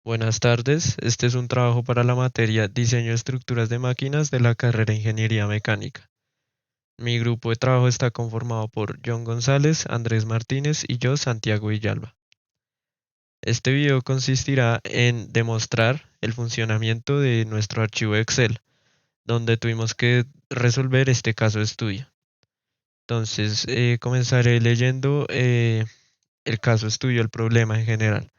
Buenas tardes, este es un trabajo para la materia Diseño de Estructuras de Máquinas de la carrera Ingeniería Mecánica. Mi grupo de trabajo está conformado por John González, Andrés Martínez y yo, Santiago Villalba. Este video consistirá en demostrar el funcionamiento de nuestro archivo Excel, donde tuvimos que resolver este caso de estudio. Entonces, comenzaré leyendo el caso de estudio, el problema en general.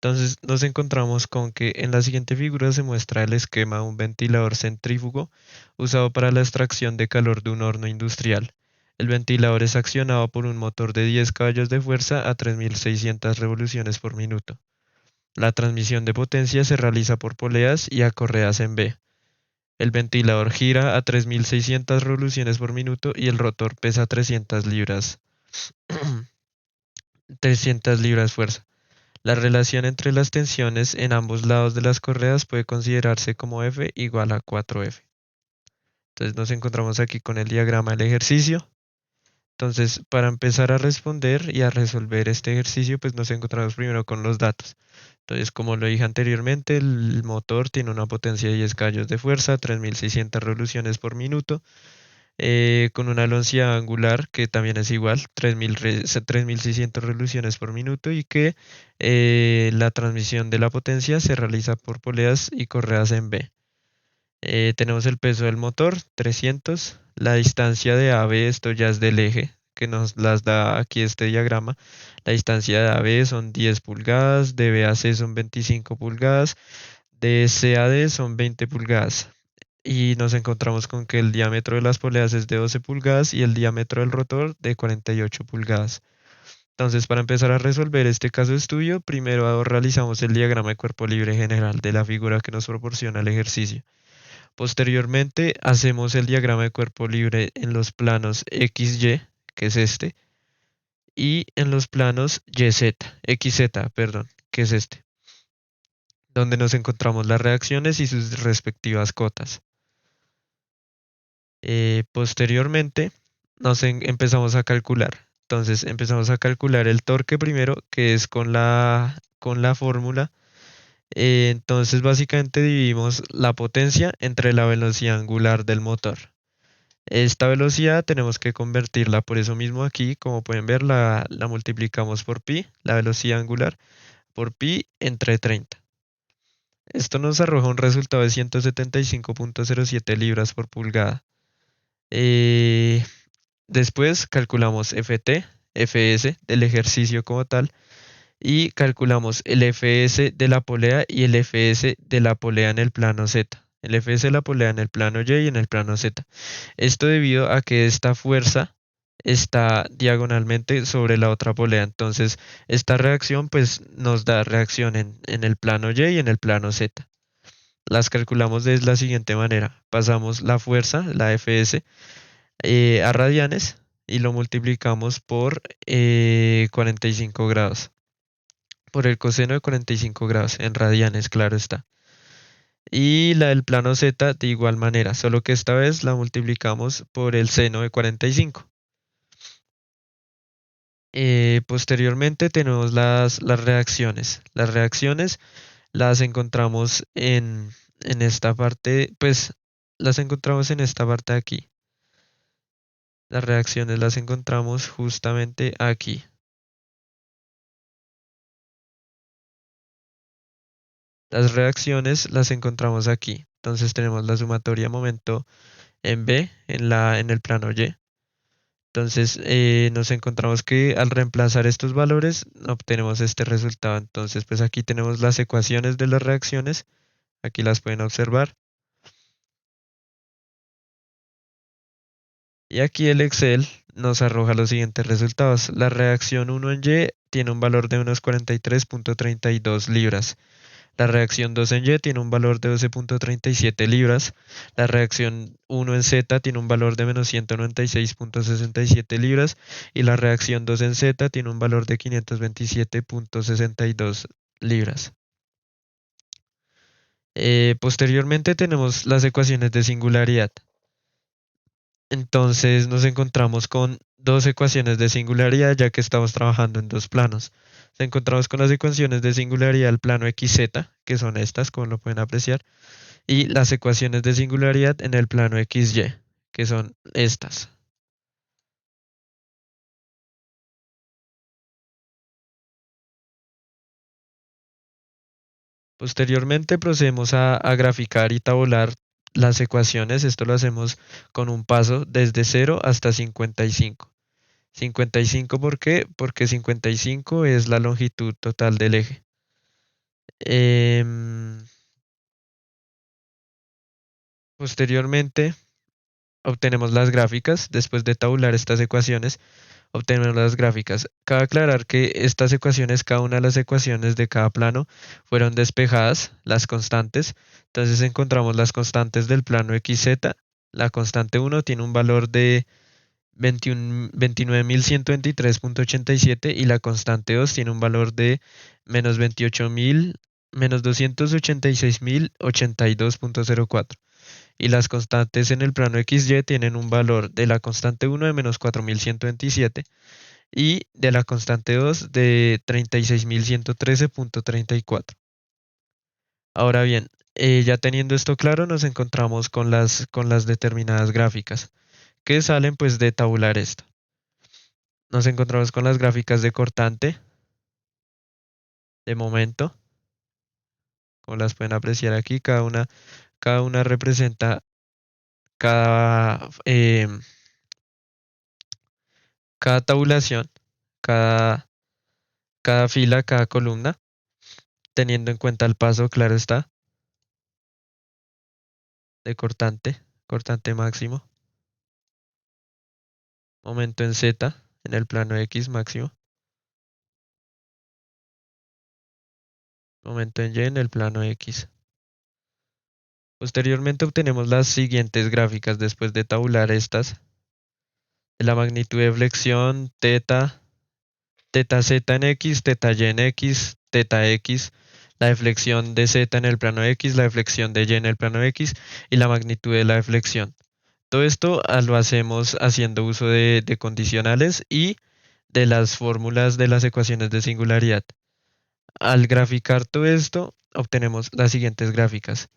Entonces nos encontramos con que en la siguiente figura se muestra el esquema de un ventilador centrífugo usado para la extracción de calor de un horno industrial. El ventilador es accionado por un motor de 10 caballos de fuerza a 3600 revoluciones por minuto. La transmisión de potencia se realiza por poleas y a correas en B. El ventilador gira a 3600 revoluciones por minuto y el rotor pesa 300 libras. 300 libras fuerza. La relación entre las tensiones en ambos lados de las correas puede considerarse como F igual a 4F. Entonces nos encontramos aquí con el diagrama del ejercicio. Entonces, para empezar a responder y a resolver este ejercicio, pues nos encontramos primero con los datos. Entonces, como lo dije anteriormente, el motor tiene una potencia de 10 caballos de fuerza, 3600 revoluciones por minuto, con una velocidad angular que también es igual, 3600 revoluciones por minuto y que la transmisión de la potencia se realiza por poleas y correas en B. Tenemos el peso del motor, 300, la distancia de AB, esto ya es del eje, que nos las da aquí este diagrama. La distancia de AB son 10 pulgadas, de B a C son 25 pulgadas, de C a D son 20 pulgadas y nos encontramos con que el diámetro de las poleas es de 12 pulgadas y el diámetro del rotor de 48 pulgadas. Entonces, para empezar a resolver este caso de estudio, primero realizamos el diagrama de cuerpo libre general de la figura que nos proporciona el ejercicio. Posteriormente, hacemos el diagrama de cuerpo libre en los planos XY, que es este, y en los planos YZ, XZ, perdón, que es este, donde nos encontramos las reacciones y sus respectivas cotas. Posteriormente empezamos a calcular. Entonces empezamos a calcular el torque primero, que es con la fórmula. Entonces básicamente dividimos la potencia entre la velocidad angular del motor. Esta velocidad tenemos que convertirla, por eso mismo aquí, como pueden ver, la multiplicamos por pi, la velocidad angular, por pi entre 30. Esto nos arroja un resultado de 175,07 libras por pulgada. Eh, Después calculamos Ft, Fs del ejercicio como tal y calculamos el Fs de la polea y el Fs de la polea en el plano Z. El Fs de la polea en el plano Y y en el plano Z. Esto debido a que esta fuerza está diagonalmente sobre la otra polea. Entonces, esta reacción pues nos da reacción en el plano Y y en el plano Z. Las calculamos de la siguiente manera. Pasamos la fuerza, la Fs, a radianes y lo multiplicamos por 45 grados, por el coseno de 45 grados en radianes, claro está. Y la del plano Z de igual manera, solo que esta vez la multiplicamos por el seno de 45. Posteriormente tenemos las reacciones. Las reacciones las encontramos en esta parte, pues las encontramos en esta parte de aquí. Las reacciones las encontramos justamente aquí. Las reacciones las encontramos aquí. Entonces tenemos la sumatoria de momento en B, en el plano Y. Entonces nos encontramos que al reemplazar estos valores obtenemos este resultado. Entonces pues aquí tenemos las ecuaciones de las reacciones. Aquí las pueden observar. Y aquí el Excel nos arroja los siguientes resultados. La reacción 1 en Y tiene un valor de unos 43,32 libras. La reacción 2 en Y tiene un valor de 12,37 libras. La reacción 1 en Z tiene un valor de menos 196,67 libras. Y la reacción 2 en Z tiene un valor de 527,62 libras. Posteriormente tenemos las ecuaciones de singularidad. Entonces nos encontramos con dos ecuaciones de singularidad ya que estamos trabajando en dos planos. Nos encontramos con las ecuaciones de singularidad al plano XZ, que son estas, como lo pueden apreciar, y las ecuaciones de singularidad en el plano XY, que son estas. Posteriormente procedemos a graficar y tabular las ecuaciones. Esto lo hacemos con un paso desde 0 hasta 55. 55, ¿por qué? Porque 55 es la longitud total del eje. Em, Posteriormente obtenemos las gráficas. Después de tabular estas ecuaciones, obtenemos las gráficas. Cabe aclarar que estas ecuaciones, cada una de las ecuaciones de cada plano, fueron despejadas, las constantes. Entonces encontramos las constantes del plano XZ. La constante 1 tiene un valor de 29.123.87 y la constante 2 tiene un valor de menos 28.000, menos 286.082.04. Y las constantes en el plano XY tienen un valor de la constante 1 de menos 4.127 y de la constante 2 de 36.113.34. Ahora bien, ya teniendo esto claro, nos encontramos con las determinadas gráficas que salen pues de tabular esto. Nos encontramos con las gráficas de cortante, de momento, como las pueden apreciar aquí, cada una representa cada tabulación, cada, cada fila, cada columna, teniendo en cuenta el paso, claro está, de cortante, cortante máximo, momento en Z, en el plano X máximo, momento en Y en el plano X. Posteriormente obtenemos las siguientes gráficas después de tabular estas, de la magnitud de flexión, teta, teta z en X, teta y en X, teta X, la deflexión de Z en el plano X, la deflexión de Y en el plano X y la magnitud de la deflexión. Todo esto lo hacemos haciendo uso de condicionales y de las fórmulas de las ecuaciones de singularidad. Al graficar todo esto, obtenemos las siguientes gráficas.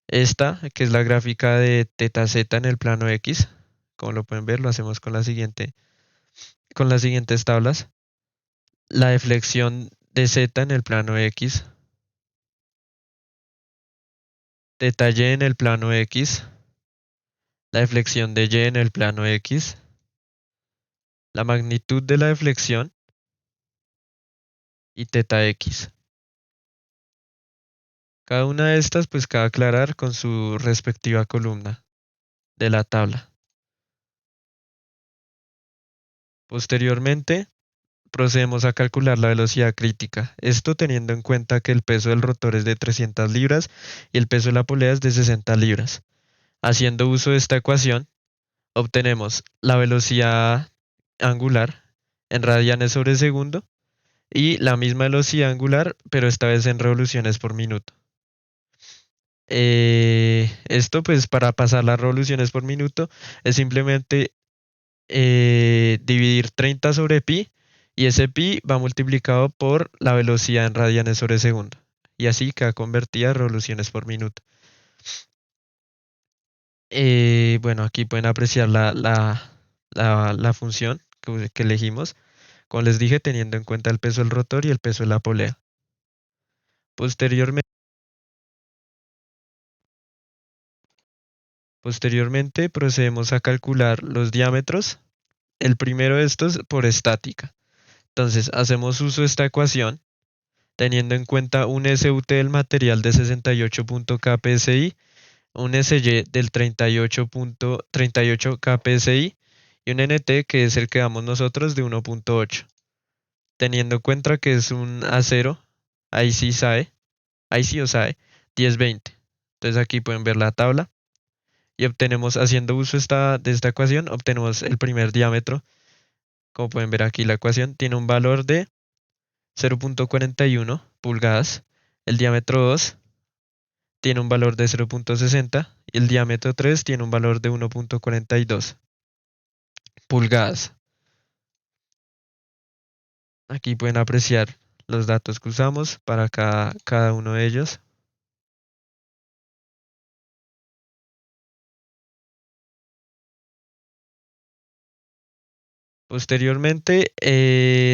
Esta, que es la gráfica de teta z en el plano X, como lo pueden ver, lo hacemos con las siguientes tablas. La deflexión de Z en el plano X, teta Y en el plano X, la deflexión de Y en el plano X, la magnitud de la deflexión y teta X. Cada una de estas pues cabe aclarar con su respectiva columna de la tabla. Posteriormente, procedemos a calcular la velocidad crítica, esto teniendo en cuenta que el peso del rotor es de 300 libras y el peso de la polea es de 60 libras. Haciendo uso de esta ecuación, obtenemos la velocidad angular en radianes sobre segundo y la misma velocidad angular, pero esta vez en revoluciones por minuto. Esto pues para pasar las revoluciones por minuto es simplemente dividir 30 sobre pi y ese pi va multiplicado por la velocidad en radianes sobre segundo y así queda convertida a revoluciones por minuto. Bueno, aquí pueden apreciar la función que elegimos, como les dije, teniendo en cuenta el peso del rotor y el peso de la polea. Posteriormente, posteriormente procedemos a calcular los diámetros. El primero de estos por estática. Entonces, hacemos uso de esta ecuación teniendo en cuenta un SUT del material de 68 kpsi, un SY del 38 kpsi y un NT que es el que damos nosotros de 1.8. Teniendo en cuenta que es un acero, ahí sí o SAE 1020. Entonces aquí pueden ver la tabla y obtenemos, haciendo uso de esta ecuación, obtenemos el primer diámetro. Como pueden ver aquí la ecuación tiene un valor de 0.41 pulgadas, el diámetro 2 tiene un valor de 0.60 y el diámetro 3 tiene un valor de 1.42 pulgadas. Aquí pueden apreciar los datos que usamos para cada uno de ellos. Posteriormente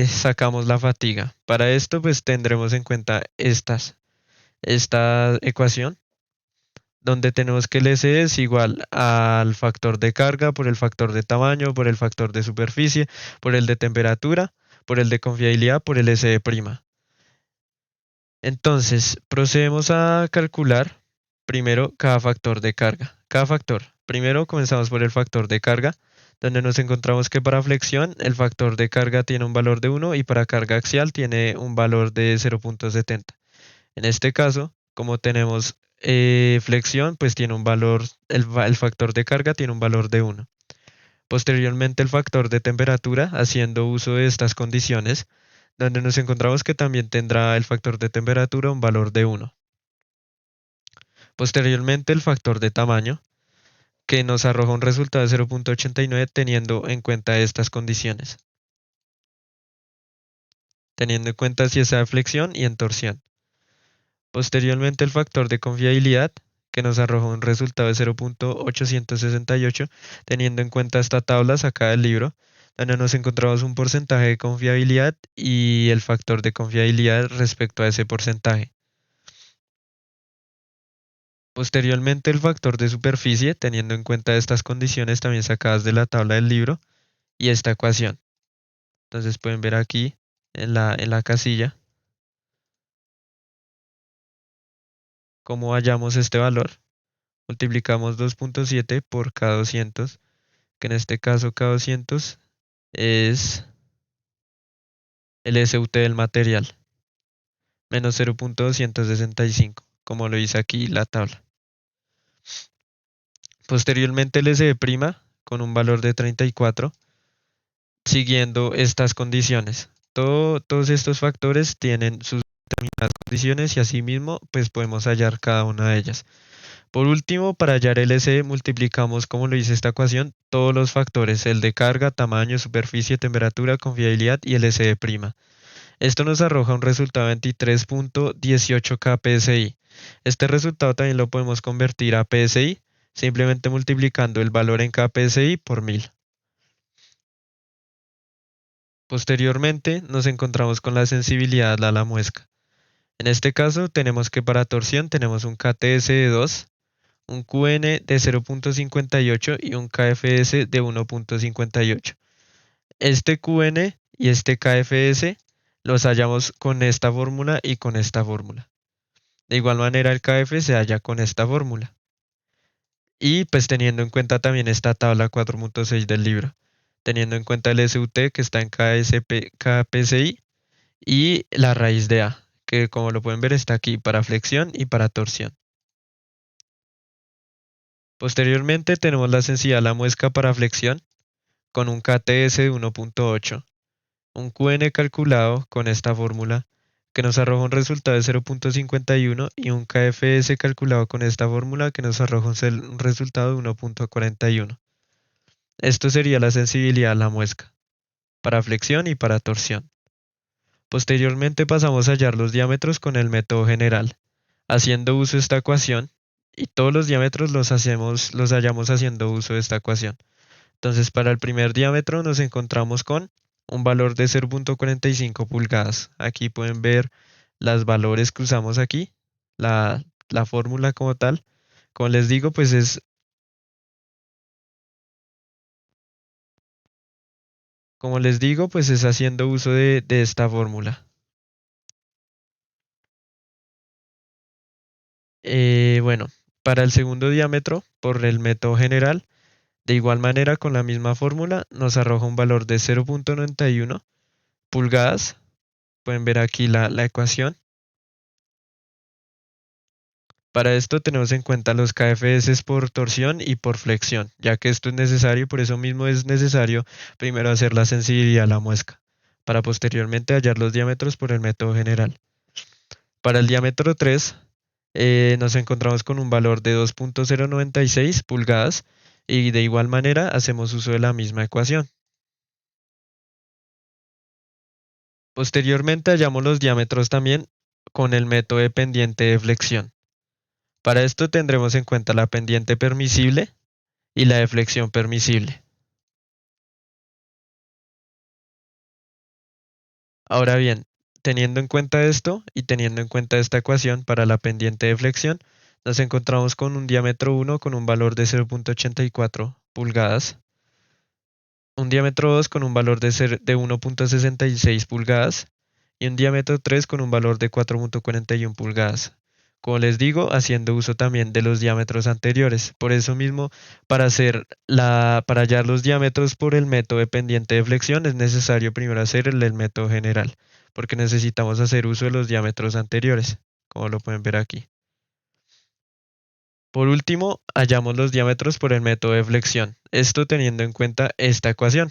sacamos la fatiga. Para esto pues tendremos en cuenta esta ecuación donde tenemos que el S es igual al factor de carga por el factor de tamaño, por el factor de superficie, por el de temperatura, por el de confiabilidad, por el S de prima. Entonces, procedemos a calcular primero cada factor de carga. Cada factor. Primero comenzamos por el factor de carga, donde nos encontramos que para flexión el factor de carga tiene un valor de 1 y para carga axial tiene un valor de 0.70. En este caso, como tenemos flexión, pues tiene un valor, el factor de carga tiene un valor de 1. Posteriormente el factor de temperatura, haciendo uso de estas condiciones, donde nos encontramos que también tendrá el factor de temperatura un valor de 1. Posteriormente el factor de tamaño, que nos arroja un resultado de 0.89 teniendo en cuenta estas condiciones. Teniendo en cuenta si es de flexión y en torsión. Posteriormente el factor de confiabilidad, que nos arroja un resultado de 0.868, teniendo en cuenta esta tabla sacada del libro, donde nos encontramos un porcentaje de confiabilidad y el factor de confiabilidad respecto a ese porcentaje. Posteriormente el factor de superficie, teniendo en cuenta estas condiciones también sacadas de la tabla del libro y esta ecuación. Entonces pueden ver aquí en la casilla cómo hallamos este valor. Multiplicamos 2.7 por K200, que en este caso K200 es el SUT del material, menos 0.265, como lo dice aquí la tabla. Posteriormente el SD' con un valor de 34, siguiendo estas condiciones. Todos estos factores tienen sus determinadas condiciones y asimismo pues podemos hallar cada una de ellas. Por último, para hallar el S multiplicamos, como lo dice esta ecuación, todos los factores, el de carga, tamaño, superficie, temperatura, confiabilidad y el SD'. Esto nos arroja un resultado de 23.18 kPSI. Este resultado también lo podemos convertir a PSI simplemente multiplicando el valor en kPSI por 1000. Posteriormente nos encontramos con la sensibilidad a la muesca. En este caso tenemos que para torsión tenemos un KTS de 2, un QN de 0.58 y un KFS de 1.58. Este QN y este KFS los hallamos con esta fórmula y con esta fórmula. De igual manera el KF se halla con esta fórmula. Y pues teniendo en cuenta también esta tabla 4.6 del libro, teniendo en cuenta el SUT que está en KPSI y la raíz de A, que como lo pueden ver está aquí para flexión y para torsión. Posteriormente tenemos la sensibilidad a la muesca para flexión con un KTS de 1.8, un QN calculado con esta fórmula que nos arroja un resultado de 0.51 y un KFS calculado con esta fórmula que nos arroja un resultado de 1.41. Esto sería la sensibilidad a la muesca, para flexión y para torsión. Posteriormente pasamos a hallar los diámetros con el método general, haciendo uso de esta ecuación, y todos los diámetros los hallamos haciendo uso de esta ecuación. Entonces, para el primer diámetro nos encontramos con un valor de 0.45 pulgadas. Aquí pueden ver los valores que usamos aquí, la fórmula como tal. Como les digo, pues es haciendo uso de esta fórmula. Bueno, para el segundo diámetro, por el método general, de igual manera con la misma fórmula, nos arroja un valor de 0.91 pulgadas. Pueden ver aquí la ecuación. Para esto tenemos en cuenta los KFS por torsión y por flexión, ya que esto es necesario, por eso mismo es necesario primero hacer la sensibilidad a la muesca, para posteriormente hallar los diámetros por el método general. Para el diámetro 3 nos encontramos con un valor de 2.096 pulgadas y de igual manera hacemos uso de la misma ecuación. Posteriormente hallamos los diámetros también con el método de pendiente de flexión. Para esto tendremos en cuenta la pendiente permisible y la deflexión permisible. Ahora bien, teniendo en cuenta esto y teniendo en cuenta esta ecuación para la pendiente de flexión, nos encontramos con un diámetro 1 con un valor de 0.84 pulgadas, un diámetro 2 con un valor de 1.66 pulgadas y un diámetro 3 con un valor de 4.41 pulgadas. Como les digo, haciendo uso también de los diámetros anteriores. Por eso mismo, para hallar los diámetros por el método de pendiente de flexión es necesario primero hacer el método general, porque necesitamos hacer uso de los diámetros anteriores, como lo pueden ver aquí. Por último, hallamos los diámetros por el método de flexión, esto teniendo en cuenta esta ecuación,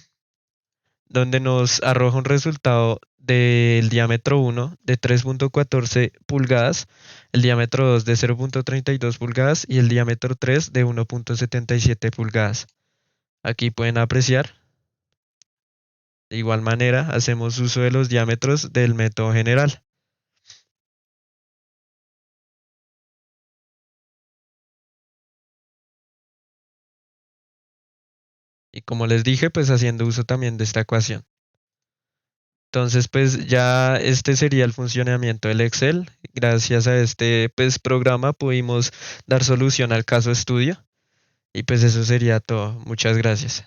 donde nos arroja un resultado del diámetro 1 de 3.14 pulgadas, el diámetro 2 de 0.32 pulgadas y el diámetro 3 de 1.77 pulgadas. Aquí pueden apreciar. De igual manera, hacemos uso de los diámetros del método general. Y como les dije, pues haciendo uso también de esta ecuación. Entonces, pues ya este sería el funcionamiento del Excel. Gracias a este pues, programa pudimos dar solución al caso estudio. Y pues eso sería todo. Muchas gracias.